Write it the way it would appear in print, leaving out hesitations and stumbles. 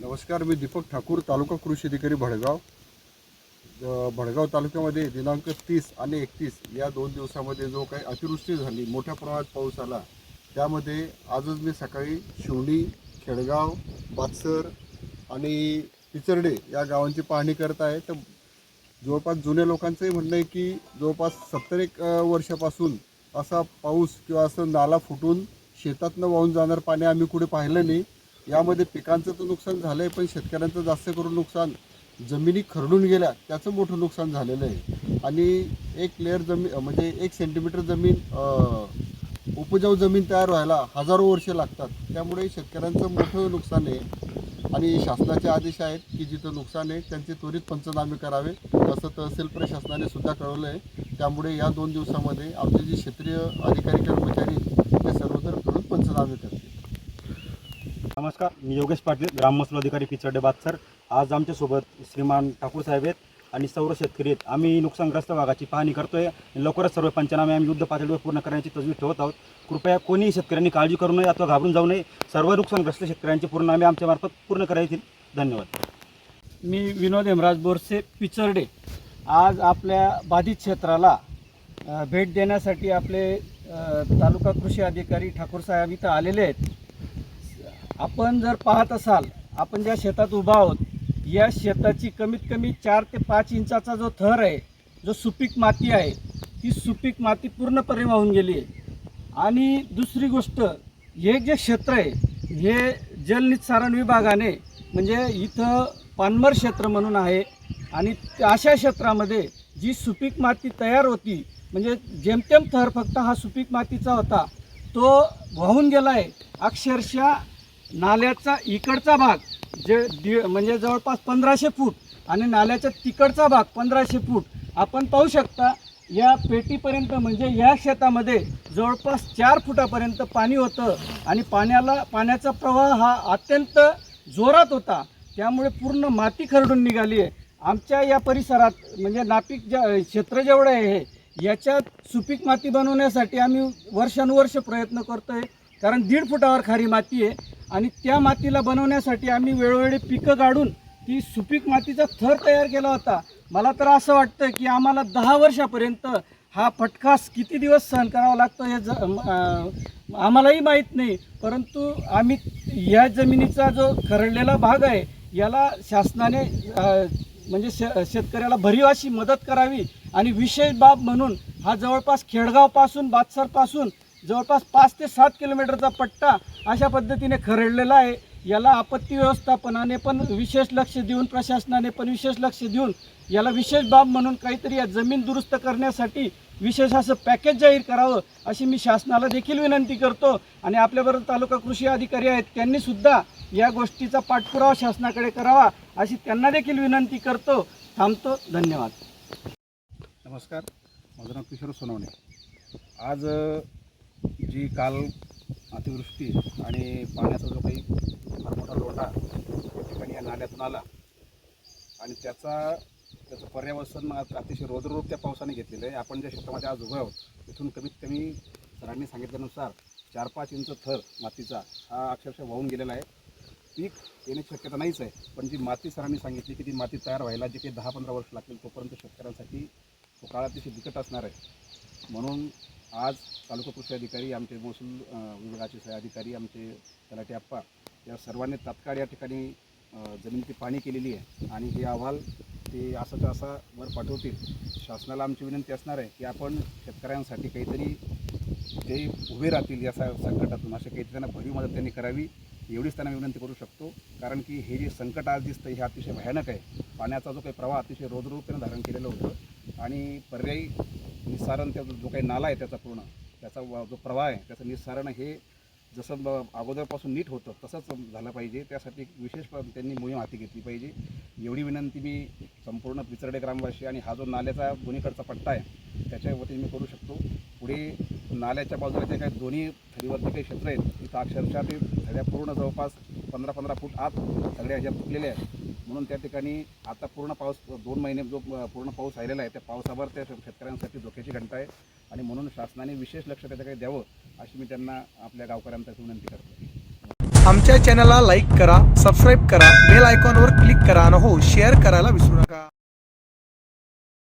नमस्कार, मी दीपक ठाकूर, तालुका कृषी अधिकारी भडगाव. भडगाव तालुक्यामध्ये दिनांक 30 आणि 31 या 2 दिवसामध्ये जो काही अतिवृष्टी झाली, मोठ्या प्रमाणात पाऊस आला, त्यामध्ये आजच मी सकाळी शिवणी, खेडगाव, बातसर आणि पिचर्डे या गावांची पाहणी करत आहे. तर जवळपास जुन्या लोकांचंही म्हणणं आहे की जवळपास 70 वर्षापासून असा पाऊस किंवा असं नाला फुटून शेतातनं वाहून जाणार पाणी आम्ही कुठे पाहिलं नाही. यामध्ये पिकांचं तर नुकसान झालं आहे, पण शेतकऱ्यांचं जास्त करून नुकसान जमिनी खरडून गेल्या त्याचं मोठं नुकसान झालेलं आहे. आणि एक लेअर जमीन म्हणजे 1 सेंटीमीटर जमीन उपजाऊ जमीन तयार व्हायला हजारो वर्षे लागतात. त्यामुळे शेतकऱ्यांचं मोठं नुकसान आहे आणि शासनाचे आदेश आहेत की जिथं नुकसान आहे त्यांचे त्वरित पंचनामे करावे, असं तहसील प्रशासनाने सुद्धा कळवलं आहे. त्यामुळे या 2 दिवसामध्ये आमचे जे क्षेत्रीय अधिकारी कर्मचारी ते सर्वत्र फिरून पंचनामे करतील. नमस्कार, मी योगेश पाटील, ग्राम महसूल अधिकारी पिचर्डे बातसर. आज आमच्यासोबत श्रीमान ठाकूर साहेब आहेत आणि सर्व शेतकरी आहेत. आम्ही नुकसानग्रस्त भागाची पाहणी करतोय. लवकरच सर्व पंचनामे आम्ही युद्ध पातळीवर पूर्ण करण्याची तजवीज ठेवत आहोत. कृपया कोणीही शेतकऱ्यांनी काळजी करू नये अथवा घाबरून जाऊ नये. सर्व नुकसानग्रस्त शेतकऱ्यांचे पूर्ण आमच्या मार्फत पूर्ण करायचे. धन्यवाद. मी विनोद हेमराज बोरसे, पिचर्डे. आज आपल्या बाधित क्षेत्राला भेट देण्यासाठी आपले तालुका कृषी अधिकारी ठाकूर साहेब इथं आलेले आहेत. आपण जर पाहत असाल, आपण ज्या शेतात उभा आहोत या शेताची कमीत कमी 4 ते 5 इंचाचा जो थर आहे, जो सुपीक माती आहे, ती सुपीक माती पूर्णपणे वाहून गेली आहे. आणि दुसरी गोष्ट, हे जे क्षेत्र आहे हे जलनिस्सारण विभागाने म्हणजे इथं पानमर क्षेत्र म्हणून आहे आणि अशा क्षेत्रामध्ये जी सुपीक माती तयार होती, म्हणजे जेमतेम थर फक्त हा सुपीक मातीचा होता, तो वाहून गेला आहे. अक्षरशः नाल्याचा इकडचा भाग म्हणजे जवळपास 1500 फूट आणि नाल्याचा तिकडचा भाग 1500 फूट आपण पाहू शकता. या पेटीपर्यंत म्हणजे या शेतामध्ये जवळपास 4 फुटापर्यंत पाणी होतं आणि पाण्याचा प्रवाह हा अत्यंत जोरात होता. त्यामुळे पूर्ण माती खरडून निघाली आहे. आमच्या या परिसरात म्हणजे नापीक क्षेत्र जेवढं आहे याच्यात सुपीक माती बनवण्यासाठी आम्ही वर्षानुवर्ष प्रयत्न करतो आहे. कारण 1.5 फुटावर खारी माती आहे आणि त्या मातीला बनवण्यासाठी आम्ही वेळोवेळी पिकं काढून ती सुपीक मातीचा थर तयार केला होता. मला तर असं वाटतं की आम्हाला 10 वर्षापर्यंत हा फटकास किती दिवस सहन करावा लागतो हे आम्हालाही माहीत नाही. परंतु आम्ही या जमिनीचा जो खरडलेला भाग आहे याला शासनाने म्हणजे शेतकऱ्याला भरीव अशी मदत करावी. आणि विशेष बाब म्हणून हा जवळपास खेडगावपासून बातसरपासून जवळपास 5 ते 7 किलोमीटरचा पट्टा अशा पद्धतीने खरडलेला आहे. याला आपत्ती व्यवस्थापनाने पण विशेष लक्ष देऊन, प्रशासनाने पण विशेष लक्ष देऊन याला विशेष बाब म्हणून काहीतरी या जमीन दुरुस्त करण्यासाठी विशेष असं पॅकेज जाहीर करावं अशी मी शासनाला देखील विनंती करतो. आणि आपल्याबरोबर तालुका कृषी अधिकारी आहेत, त्यांनीसुद्धा या गोष्टीचा पाठपुरावा शासनाकडे करावा अशी त्यांना देखील विनंती करतो. थांबतो. धन्यवाद. नमस्कार, माझं नाव किशोर सोनवणे. आज जी काल अतिवृष्टी आणि पाण्याचा जो काही फार मोठा लोटा त्या ठिकाणी या नाल्यातून आला आणि त्याचं पर्यावसन अतिशय रौद्ररूप त्या पावसाने घेतलेलं आहे. आपण ज्या क्षेत्रामध्ये आज उभे आहोत तिथून कमीत कमी सरांनी सांगितल्यानुसार 4-5 इंच थर मातीचा हा अक्षरशः वाहून गेलेला आहे. पीक येण्याची शक्यता नाहीच आहे, पण जी माती सरांनी सांगितली की ती माती तयार व्हायला जे काही 10-15 वर्ष लागतील तोपर्यंत शेतकऱ्यांसाठी तो काळ अतिशय बिकट असणार आहे. म्हणून आज तालुका कृषी अधिकारी, आमचे महसूल विभागाचे सह अधिकारी, आमचे तलाठी आप्पा या सर्वांनी तात्काळ या ठिकाणी जमिनीची पाहणी केलेली आहे आणि हे अहवाल ते असाचा असा वर पाठवतील. शासनाला आमची विनंती असणार आहे की आपण शेतकऱ्यांसाठी काहीतरी ते उभे राहतील या संकटातून, अशा काहीतरी त्यांना भरीव मदत त्यांनी करावी एवढीच त्यांना विनंती करू शकतो. कारण की हे जे संकट आज दिसतं हे अतिशय भयानक आहे. पाण्याचा जो काही प्रवाह अतिशय रौद्ररूपाने धारण केलेलं होतं आणि पर्यायी निस्सारण त्याचा जो काही नाला आहे त्याचा जो प्रवाह आहे त्याचं निस्सारण हे जसं अगोदरपासून नीट होतं तसंच झालं पाहिजे. त्यासाठी विशेष त्यांनी मोहीम हाती घेतली पाहिजे एवढी विनंती मी संपूर्ण पिचर्डे ग्रामवासी आणि हा जो नाल्याचा दोन्हीकडचा पट्टा आहे त्याच्या वतीने मी करू शकतो. पुढे नाल्याच्या बाजूला जे काही दोन्ही थडीवरती काही क्षेत्र आहेत तिथं अक्षरशः ते थड्या पूर्ण जवळपास 15-15 फूट आत सगळ्या ह्याच्यात तुटलेल्या आहेत. म्हणून त्या ठिकाणी आता पूर्ण पाऊस 2 महिने जो पूर्ण पाऊस राहिलेला आहे त्या पावसावर त्या शेतकऱ्यांसाठी धोक्याची घंटा आहे आणि म्हणून शासनाने विशेष लक्ष त्याच्याकडे द्यावं अशी मी त्यांना आपल्या गावकऱ्यांतर्फे विनंती करतो. आमच्या चॅनलला लाईक करा, सबस्क्राईब करा, बेल आयकॉनवर क्लिक करा आणि हो शेअर करायला विसरू नका.